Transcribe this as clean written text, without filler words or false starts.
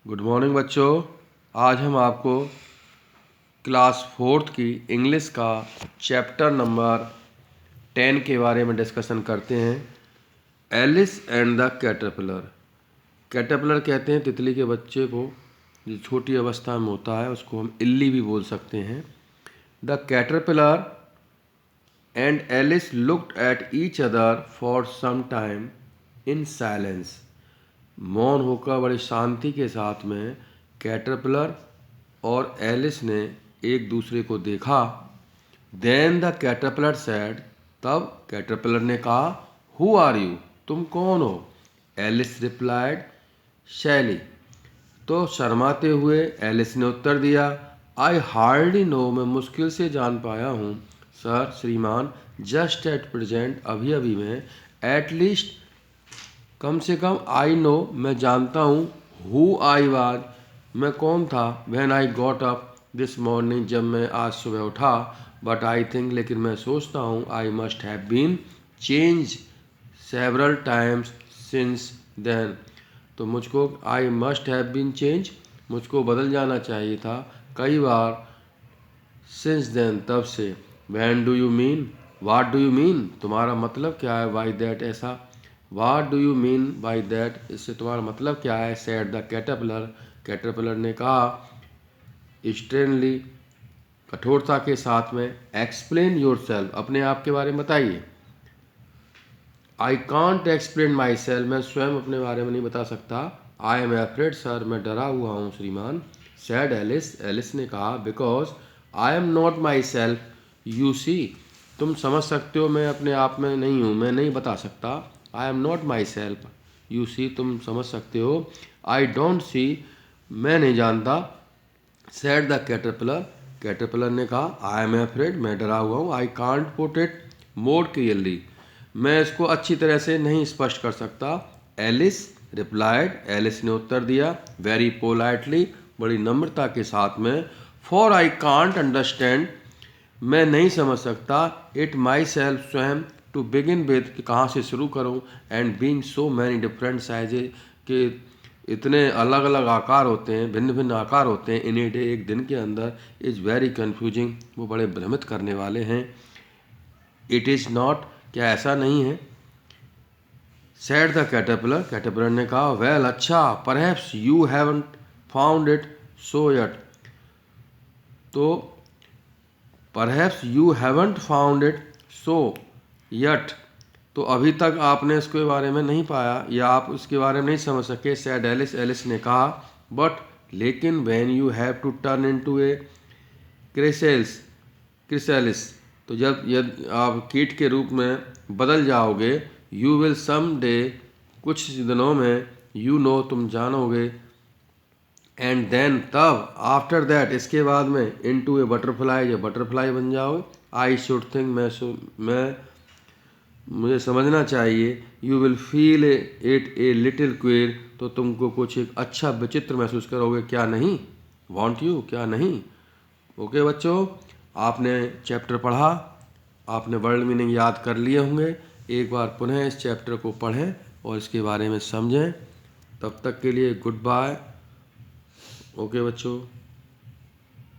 Good morning बच्चों। आज हम आपको क्लास 4th की इंग्लिश का चैप्टर नंबर 10 के बारे में डिस्कशन करते हैं। Alice and the caterpillar. Caterpillar कहते हैं तितली के बच्चे को, जो छोटी अवस्था में होता है उसको हम इल्ली भी बोल सकते हैं। The caterpillar and Alice looked at each other for some time in silence. मौन होकर बड़ी शांति के साथ में कैटरपिलर और एलिस ने एक दूसरे को देखा। देन द कैटरपिलर सेड, तब कैटरपिलर ने कहा, हु आर यू, तुम कौन हो? एलिस रिप्लाइड, शैली। तो शर्माते हुए एलिस ने उत्तर दिया, आई हार्डली नो, मैं मुश्किल से जान पाया हूँ सर, श्रीमान, जस्ट एट प्रेजेंट, अभी अभी में, एट लीस्ट, कम से कम, आई नो, मैं जानता हूँ, हु आई वाज, मैं कौन था, when I got up this morning, जब मैं आज सुबह उठा, बट आई थिंक, लेकिन मैं सोचता हूँ, I must have been change several times since then, तो मुझको I must have been change, मुझको बदल जाना चाहिए था कई बार, सिंस देन, तब से, when do you mean, what do you mean, तुम्हारा मतलब क्या है, बाई दैट, ऐसा, what do you mean by that, इससे तुम्हारा मतलब क्या है, सेड द कैटरपिलर, कैटरपिलर ने कहा, स्ट्रेनली, कठोरता के साथ में, एक्सप्लेन योर सेल्फ, अपने आप के बारे में बताइए। I can't explain my self, मैं स्वयं अपने बारे में नहीं बता सकता। आई एम एफ्रेड सर, मैं डरा हुआ हूँ श्रीमान। सैड एलिस, एलिस ने कहा, because I am not myself, you see, तुम समझ सकते हो मैं अपने आप में नहीं हूँ, मैं नहीं बता सकता। I am not myself, you see, तुम समझ सकते हो। आई डोंट सी, मैं नहीं जानता। सैड द कैटरपिलर, कैटरपिलर ने कहा, आई एम एफ्रेड, मैं डरा हुआ हूँ। I can't put it more clearly, मैं इसको अच्छी तरह से नहीं स्पष्ट कर सकता। एलिस रिप्लाइड, एलिस ने उत्तर दिया, वेरी पोलाइटली, बड़ी नम्रता के साथ में, फॉर आई कांट अंडरस्टैंड, मैं नहीं समझ सकता, इट माई सेल्फ, स्वयं, टू बिगिन विद, कि कहाँ से शुरू करूँ, and being so many different sizes, के इतने अलग अलग आकार होते हैं, भिन्न भिन्न आकार होते हैं, इन ए डे, एक दिन के अंदर, इज़ वेरी कन्फ्यूजिंग, वो बड़े भ्रमित करने वाले हैं। इट इज़ नॉट, क्या ऐसा नहीं है? सैड द कैटरपिलर, कैटरपिलर ने कहा, वेल, अच्छा, perhaps you haven't found it so yet, तो perhaps you haven't found it so yet, तो अभी तक आपने इसके बारे में नहीं पाया या आप उसके बारे में नहीं समझ सके। सैड एलिस, एलिस ने कहा, बट, लेकिन, when you have to turn into a chrysalis, तो जब यदि आप कीट के रूप में बदल जाओगे, यू विल सम डे, कुछ दिनों में, यू नो, तुम जानोगे, एंड देन, तब, आफ्टर दैट, इसके बाद में, इनटू ए बटरफ्लाई, जब बटरफ्लाई बन जाओगे, आई शुड थिंक, मैं मुझे समझना चाहिए, you will feel it a little queer, तो तुमको कुछ एक अच्छा विचित्र महसूस करोगे, क्या नहीं? वॉन्ट यू, क्या नहीं? ओके बच्चों, आपने चैप्टर पढ़ा, आपने वर्ड मीनिंग याद कर लिए होंगे। एक बार पुनः इस चैप्टर को पढ़ें और इसके बारे में समझें। तब तक के लिए गुड बाय। ओके बच्चों।